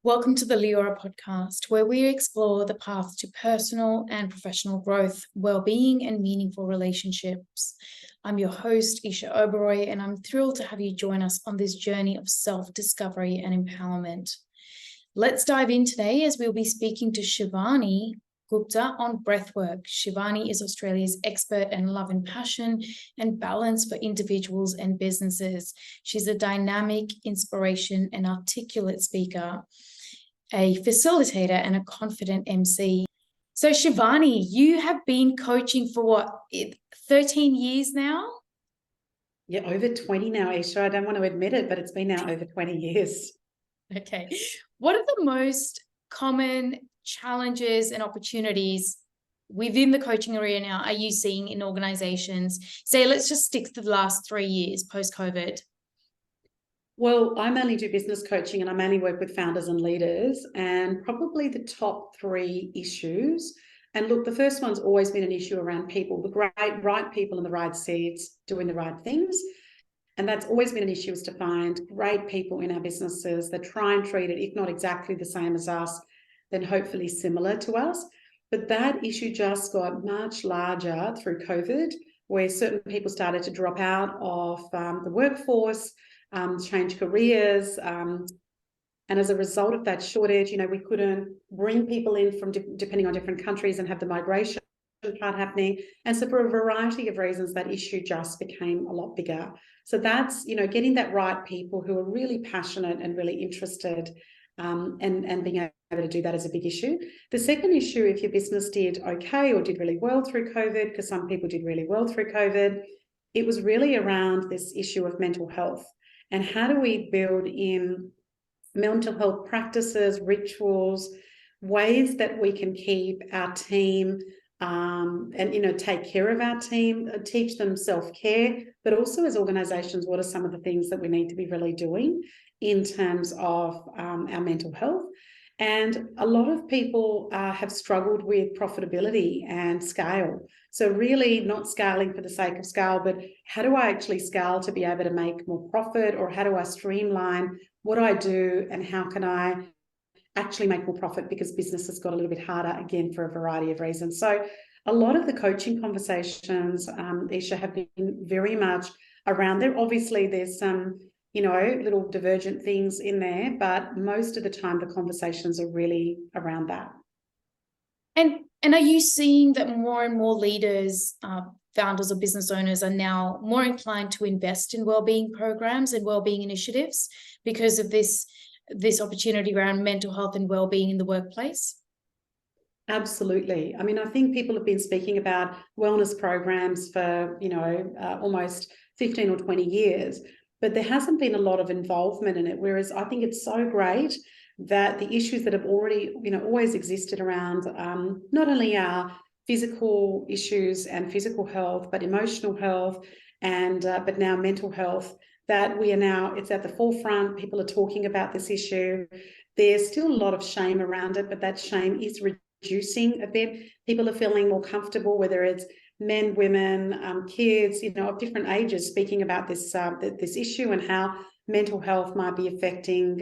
Welcome to the Leora podcast, where we explore the path to personal and professional growth, well-being, and meaningful relationships. I'm your host, Esha Oberoi, and I'm thrilled to have you join us on this journey of self-discovery and empowerment. Let's dive in today as we'll be speaking to Shivani Gupta on breathwork. Shivani is Australia's expert in love and passion and balance for individuals and businesses. She's a dynamic inspiration and articulate speaker, a facilitator, and a confident MC. So Shivani, you have been coaching for what, 13 years now? Yeah, over 20 now, Esha. I don't want to admit it, but it's been now over 20 years. Okay. What are the most common challenges and opportunities within the coaching arena now are you seeing in organizations? Say, let's just stick to the last 3 years post-COVID. Well, I mainly do business coaching and I mainly work with founders and leaders, and probably the top three issues. And look, the first one's always been an issue around people, the right people in the right seats doing the right things. And that's always been an issue, is to find great people in our businesses that try and treat it, if not exactly the same as us, then hopefully similar to us. But that issue just got much larger through COVID, where certain people started to drop out of the workforce, change careers. And as a result of that shortage, we couldn't bring people in from depending on different countries and have the migration part happening. And so for a variety of reasons, that issue just became a lot bigger. So that's, getting that right people who are really passionate and really interested, and being able to do that is a big issue. The second issue, if your business did okay or did really well through COVID, because some people did really well through COVID, it was really around this issue of mental health. And how do we build in mental health practices, rituals, ways that we can keep our team and take care of our team, teach them self-care, but also as organizations, what are some of the things that we need to be really doing in terms of our mental health. And a lot of people have struggled with profitability and scale. So really not scaling for the sake of scale, but how do I actually scale to be able to make more profit, or how do I streamline what I do and how can I actually make more profit, because business has got a little bit harder, again, for a variety of reasons. So a lot of the coaching conversations, Esha, have been very much around there. Obviously, there's some, little divergent things in there, but most of the time the conversations are really around that. And are you seeing that more and more leaders, founders or business owners are now more inclined to invest in wellbeing programs and wellbeing initiatives because of this opportunity around mental health and wellbeing in the workplace? Absolutely. I mean, I think people have been speaking about wellness programs for, almost 15 or 20 years, but there hasn't been a lot of involvement in it. Whereas I think it's so great that the issues that have already, always existed around not only our physical issues and physical health, but emotional health and but now mental health, that we are now, it's at the forefront. People are talking about this issue. There's still a lot of shame around it, but that shame is reducing a bit. People are feeling more comfortable, whether it's men, women, kids, of different ages, speaking about this this issue and how mental health might be affecting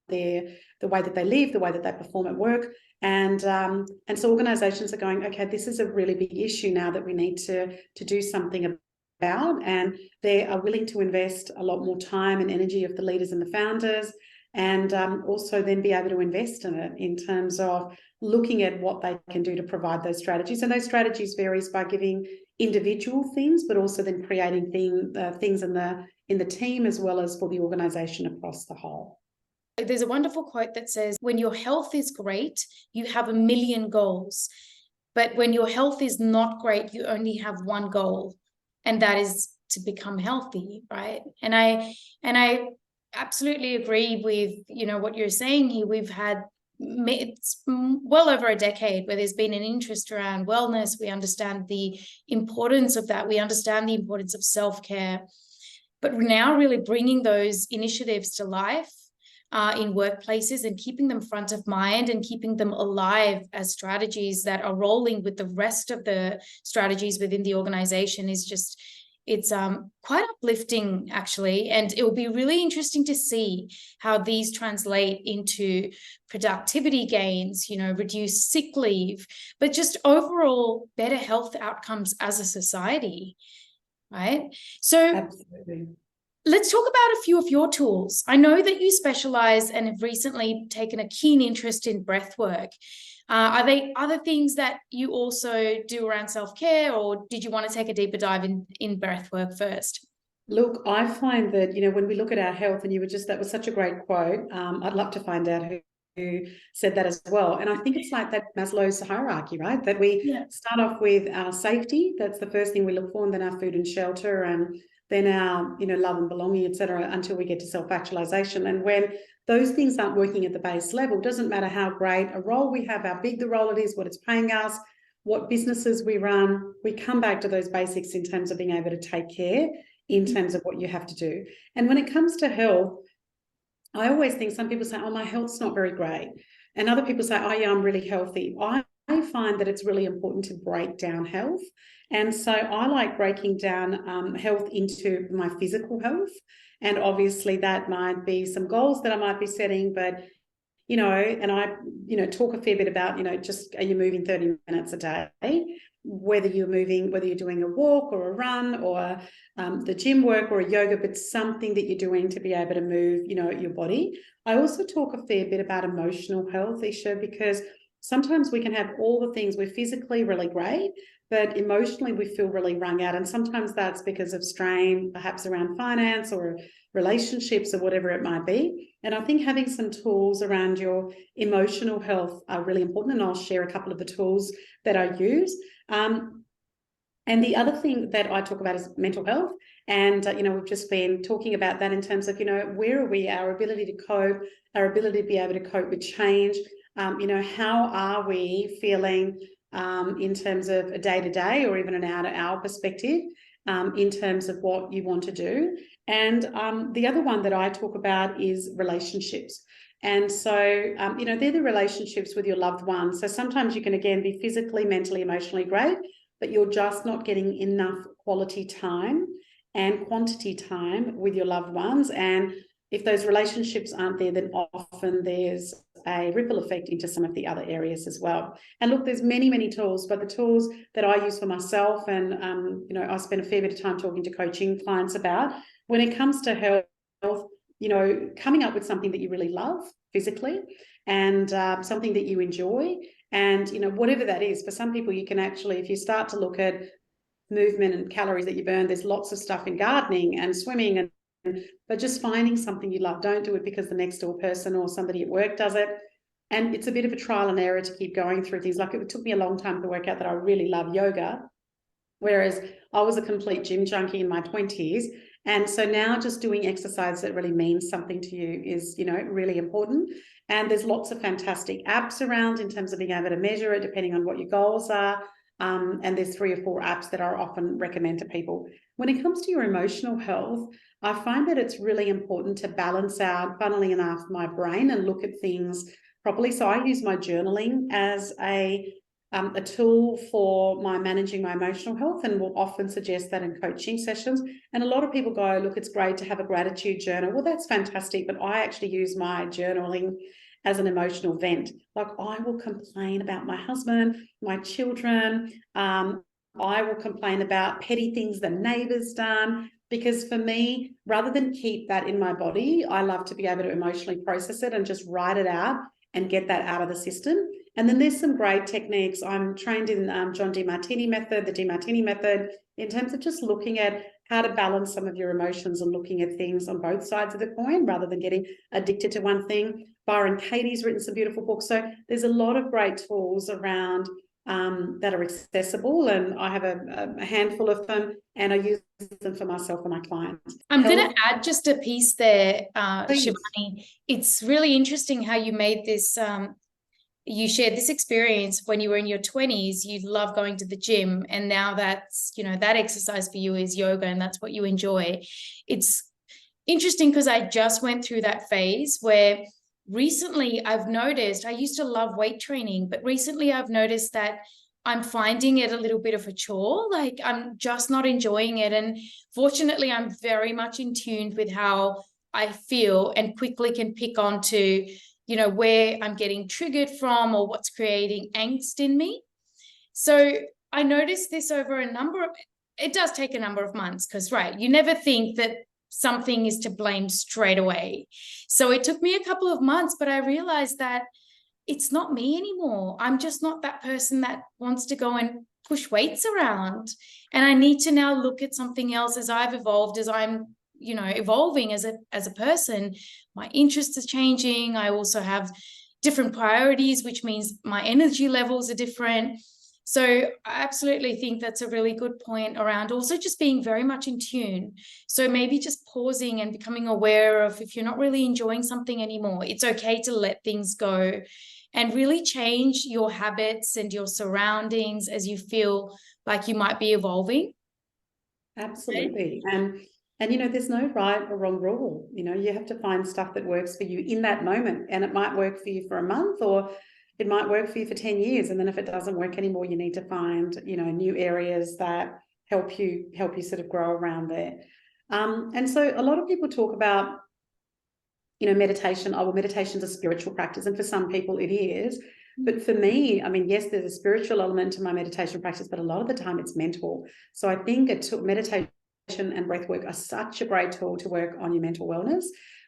the way that they live, the way that they perform at work. And so organizations are going, okay, this is a really big issue now that we need to do something about, and they are willing to invest a lot more time and energy of the leaders and the founders, and also then be able to invest in it in terms of looking at what they can do to provide those strategies. And those strategies varies by giving individual things, but also then creating things in the team as well as for the organization across the whole. There's a wonderful quote that says, when your health is great, you have a million goals. But when your health is not great, you only have one goal, and that is to become healthy, right? And I absolutely agree with, what you're saying here. We've had, it's well over a decade where there's been an interest around wellness. We understand the importance of that. We understand the importance of self-care. But we're now really bringing those initiatives to life in workplaces and keeping them front of mind and keeping them alive as strategies that are rolling with the rest of the strategies within the organization is just, It's quite uplifting, actually, and it will be really interesting to see how these translate into productivity gains, reduced sick leave, but just overall better health outcomes as a society, right? So Absolutely. let's talk about a few of your tools. I know that you specialize and have recently taken a keen interest in breath work. Are they other things that you also do around self-care, or did you want to take a deeper dive in breath work first? Look, I find that, when we look at our health, and that was such a great quote. I'd love to find out who said that as well. And I think it's like that Maslow's hierarchy, right? That we start off with our safety. That's the first thing we look for, and then our food and shelter, and then our, love and belonging, etc., until we get to self-actualization. And when those things aren't working at the base level, doesn't matter how great a role we have, how big the role it is, what it's paying us, what businesses we run, we come back to those basics in terms of being able to take care in terms of what you have to do. And when it comes to health, I always think some people say, oh, my health's not very great. And other people say, oh, yeah, I'm really healthy. I find that it's really important to break down health. And so I like breaking down health into my physical health. And obviously that might be some goals that I might be setting, but and I, talk a fair bit about, just are you moving 30 minutes a day? Whether you're doing a walk or a run or the gym work or a yoga, but something that you're doing to be able to move, your body. I also talk a fair bit about emotional health, Esha, because sometimes we can have all the things, we're physically really great, but emotionally we feel really wrung out. And sometimes that's because of strain, perhaps around finance or relationships or whatever it might be. And I think having some tools around your emotional health are really important. And I'll share a couple of the tools that I use. And the other thing that I talk about is mental health. And, we've just been talking about that in terms of, where are we, our ability to cope, our ability to be able to cope with change. How are we feeling in terms of a day-to-day or even an hour-to-hour perspective in terms of what you want to do. And the other one that I talk about is relationships. And so, they're the relationships with your loved ones. So sometimes you can, again, be physically, mentally, emotionally great, but you're just not getting enough quality time and quantity time with your loved ones. And if those relationships aren't there, then often there's a ripple effect into some of the other areas as well. And look, there's many, many tools, but the tools that I use for myself, and, I spend a fair bit of time talking to coaching clients about, when it comes to health, coming up with something that you really love physically and something that you enjoy. And, whatever that is, for some people, you can actually, if you start to look at movement and calories that you burn, there's lots of stuff in gardening and swimming, but just finding something you love. Don't do it because the next door person or somebody at work does it. And it's a bit of a trial and error to keep going through things. Like, it took me a long time to work out that I really love yoga, whereas I was a complete gym junkie in my 20s. And so now just doing exercise that really means something to you is, really important. And there's lots of fantastic apps around in terms of being able to measure it depending on what your goals are. And there's 3 or 4 apps that I often recommend to people. When it comes to your emotional health, I find that it's really important to balance out, funnily enough, my brain and look at things properly. So I use my journaling as a tool for managing my emotional health, and will often suggest that in coaching sessions. And a lot of people go, look, it's great to have a gratitude journal. Well, that's fantastic, but I actually use my journaling as an emotional vent. Like, I will complain about my husband, my children. I will complain about petty things the neighbour's done, because for me, rather than keep that in my body, I love to be able to emotionally process it and just write it out and get that out of the system. And then there's some great techniques. I'm trained in John DeMartini method, the DeMartini method, in terms of just looking at how to balance some of your emotions and looking at things on both sides of the coin rather than getting addicted to one thing. Byron Katie's written some beautiful books. So there's a lot of great tools around that are accessible, and I have a handful of them, and I use them for myself and my clients. I'm going to add just a piece there, Please. Shivani. It's really interesting how you made this, you shared this experience when you were in your 20s. You love going to the gym, and now that's, that exercise for you is yoga, and that's what you enjoy. It's interesting because I just went through that phase where recently I've noticed, I used to love weight training, but recently I've noticed that I'm finding it a little bit of a chore. Like I'm just not enjoying it. And fortunately, I'm very much in tune with how I feel and quickly can pick on to, where I'm getting triggered from or what's creating angst in me. So I noticed this over it does take a number of months because, right, you never think that something is to blame straight away. So it took me a couple of months, but I realized that it's not me anymore. I'm just not that person that wants to go and push weights around. And I need to now look at something else as I've evolved, as I'm, evolving as a person. My interests are changing. I also have different priorities, which means my energy levels are different. So I absolutely think that's a really good point around also just being very much in tune. So maybe just pausing and becoming aware of if you're not really enjoying something anymore, it's okay to let things go and really change your habits and your surroundings as you feel like you might be evolving. Absolutely. And there's no right or wrong rule. You have to find stuff that works for you in that moment, and it might work for you for a month, or it might work for you for 10 years. And then if it doesn't work anymore, you need to find, new areas that help you sort of grow around there. And so a lot of people talk about, meditation. Oh, well, meditation's a spiritual practice. And for some people it is. But for me, I mean, yes, there's a spiritual element to my meditation practice, but a lot of the time it's mental. So I think meditation and breath work are such a great tool to work on your mental wellness.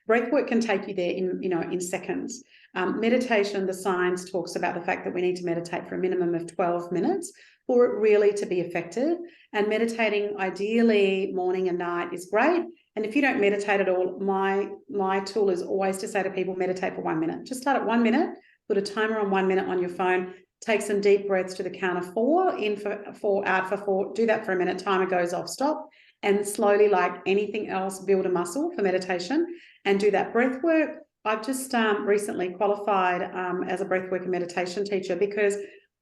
Breath work can take you there in seconds. Meditation, the science talks about the fact that we need to meditate for a minimum of 12 minutes for it really to be effective. And meditating ideally morning and night is great. And if you don't meditate at all, my tool is always to say to people, meditate for 1 minute. Just start at 1 minute, put a timer on 1 minute on your phone, take some deep breaths to the count of 4, in for 4, out for 4, do that for a minute, timer goes off, stop, and slowly, like anything else, build a muscle for meditation and do that breath work. I've just recently qualified as a breathwork and meditation teacher because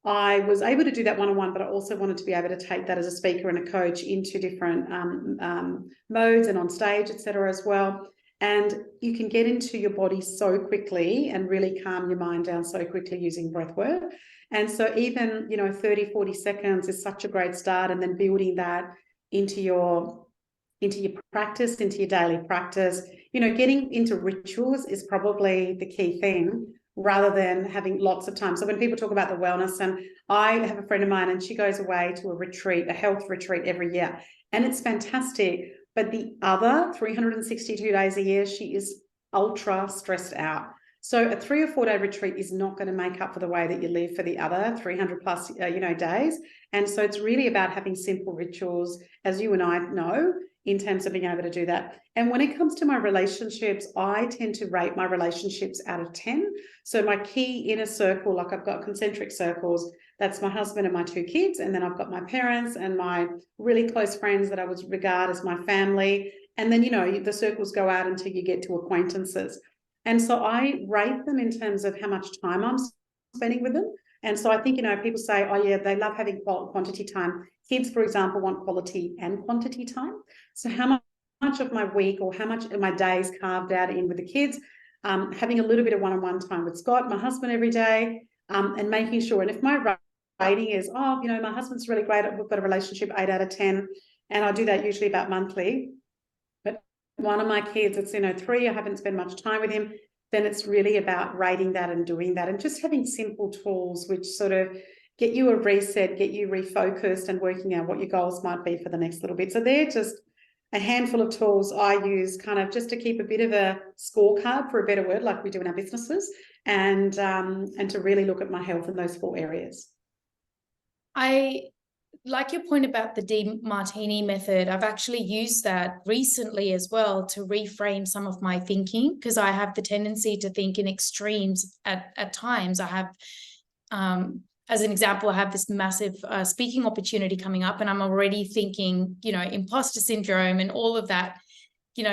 I was able to do that one-on-one, but I also wanted to be able to take that as a speaker and a coach into different modes and on stage, etc. as well. And you can get into your body so quickly and really calm your mind down so quickly using breath work. And so even, 30, 40 seconds is such a great start, and then building that into your practice, into your daily practice. Getting into rituals is probably the key thing, rather than having lots of time. So when people talk about the wellness, and I have a friend of mine and she goes away to a health retreat every year, and it's fantastic. But the other 362 days a year, she is ultra stressed out. So a 3 or 4 day retreat is not going to make up for the way that you live for the other 300 plus, days. And so it's really about having simple rituals, as you and I know, in terms of being able to do that. And when it comes to my relationships, I tend to rate my relationships out of 10. So my key inner circle, like I've got concentric circles, that's my husband and my 2 kids. And then I've got my parents and my really close friends that I would regard as my family. And then, the circles go out until you get to acquaintances. And so I rate them in terms of how much time I'm spending with them. And so I think, people say, oh yeah, they love having quantity time. Kids, for example, want quality and quantity time. So how much of my week or how much of my day is carved out in with the kids, having a little bit of one-on-one time with Scott, my husband, every day, and making sure. And if my rating is, my husband's really great, we've got a relationship 8 out of 10, and I do that usually about monthly. But one of my kids, it's 3, I haven't spent much time with him, then it's really about rating that and doing that, and just having simple tools which sort of get you a reset, get you refocused, and working out what your goals might be for the next little bit. So they're just a handful of tools I use kind of just to keep a bit of a scorecard, for a better word, like we do in our businesses, and to really look at my health in those 4 areas. I like your point about the Demartini method. I've actually used that recently as well to reframe some of my thinking, because I have the tendency to think in extremes at times. I have, as an example, I have this massive speaking opportunity coming up, and I'm already thinking, imposter syndrome and all of that,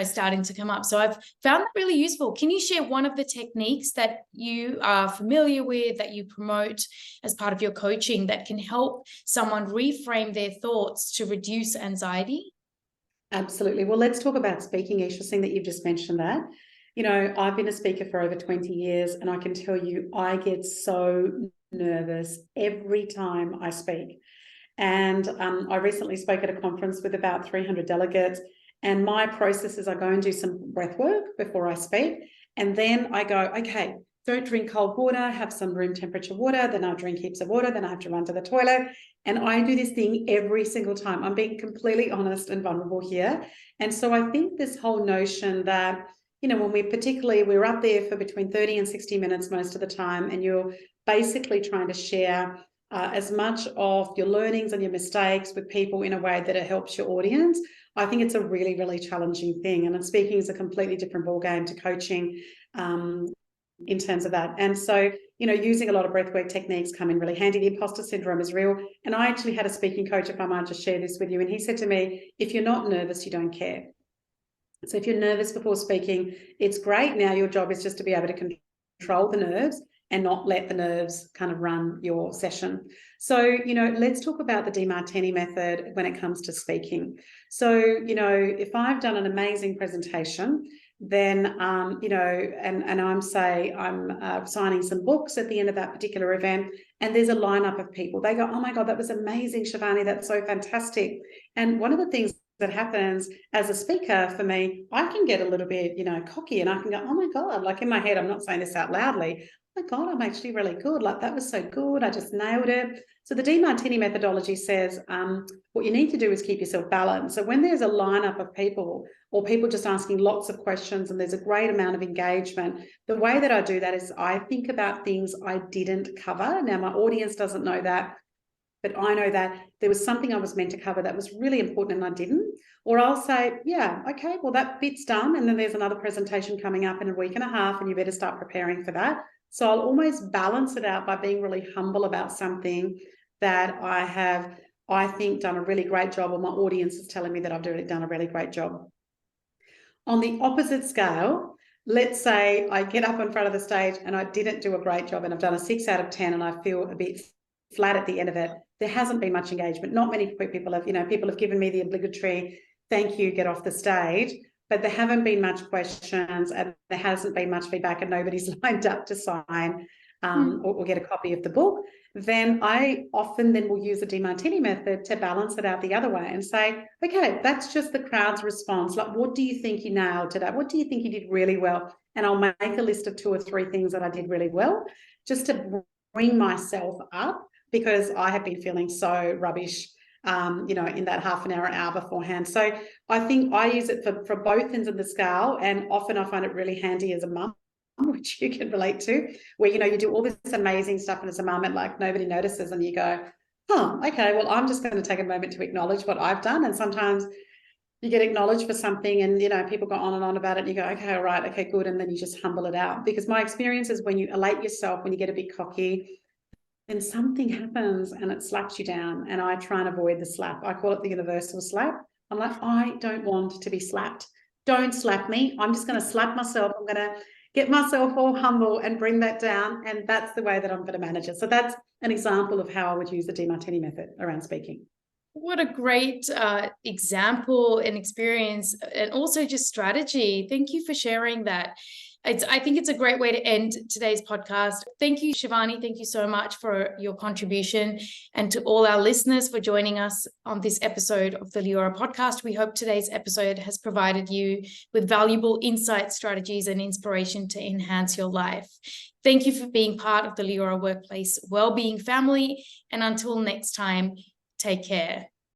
starting to come up. So I've found that really useful. Can you share one of the techniques that you are familiar with, that you promote as part of your coaching, that can help someone reframe their thoughts to reduce anxiety? Absolutely. Well, let's talk about speaking, Esha, seeing that you've just mentioned that. I've been a speaker for over 20 years, and I can tell you I get so nervous every time I speak. And I recently spoke at a conference with about 300 delegates, and my process is I go and do some breath work before I speak. And then I go, okay, don't drink cold water, have some room temperature water, then I'll drink heaps of water, then I have to run to the toilet. And I do this thing every single time. I'm being completely honest and vulnerable here. And so I think this whole notion that, you know, when we're up there for between 30 and 60 minutes most of the time, and you're basically trying to share as much of your learnings and your mistakes with people in a way that it helps your audience, I think it's a really, really challenging thing. And speaking is a completely different ballgame to coaching in terms of that. And so, you know, using a lot of breathwork techniques come in really handy. The imposter syndrome is real. And I actually had a speaking coach, if I might just share this with you, and he said to me, if you're not nervous, you don't care. So if you're nervous before speaking, it's great. Now your job is just to be able to control the nerves and not let the nerves kind of run your session. So, you know, let's talk about the DeMartini method when it comes to speaking. So, you know, if I've done an amazing presentation, then, you know, and I'm signing some books at the end of that particular event, and there's a lineup of people. They go, oh my God, that was amazing, Shivani, that's so fantastic. And one of the things that happens as a speaker for me, I can get a little bit, you know, cocky, and I can go, oh my God, like in my head, I'm not saying this out loudly, oh my God, I'm actually really good. Like that was so good. I just nailed it. So the DeMartini methodology says what you need to do is keep yourself balanced. So when there's a lineup of people, or people just asking lots of questions and there's a great amount of engagement, the way that I do that is I think about things I didn't cover. Now, my audience doesn't know that, but I know that there was something I was meant to cover that was really important and I didn't. Or I'll say, yeah, okay, well, that bit's done. And then there's another presentation coming up in a week and a half, and you better start preparing for that. So I'll almost balance it out by being really humble about something that I have, I think, done a really great job, or my audience is telling me that I've done a really great job. On the opposite scale, let's say I get up in front of the stage and I didn't do a great job, and I've done a 6 out of 10 and I feel a bit flat at the end of it. There hasn't been much engagement. Not many people have, you know, people have given me the obligatory thank you, get off the stage, but there haven't been much questions and there hasn't been much feedback, and nobody's lined up to sign or get a copy of the book. Then I often will use the DeMartini method to balance it out the other way and say, okay, that's just the crowd's response. Like, what do you think you nailed today? What do you think you did really well? And I'll make a list of 2 or 3 things that I did really well, just to bring myself up, because I have been feeling so rubbish, you know, in that half an hour beforehand. So I think I use it for both ends of the scale, and often I find it really handy as a mum, which you can relate to, where, you know, you do all this amazing stuff and as a mum and like nobody notices, and you go, oh, okay, well, I'm just going to take a moment to acknowledge what I've done. And sometimes you get acknowledged for something and, you know, people go on and on about it and you go, okay, all right, okay, good. And then you just humble it out, because my experience is when you elate yourself, when you get a bit cocky, then something happens and it slaps you down. And I try and avoid the slap. I call it the universal slap. I'm like, I don't want to be slapped. Don't slap me. I'm just going to slap myself. I'm going to get myself all humble and bring that down. And that's the way that I'm going to manage it. So that's an example of how I would use the DeMartini method around speaking. What a great example and experience, and also just strategy. Thank you for sharing that. I think it's a great way to end today's podcast. Thank you, Shivani. Thank you so much for your contribution, and to all our listeners for joining us on this episode of the Leora podcast. We hope today's episode has provided you with valuable insights, strategies, and inspiration to enhance your life. Thank you for being part of the Leora Workplace Wellbeing family. And until next time, take care.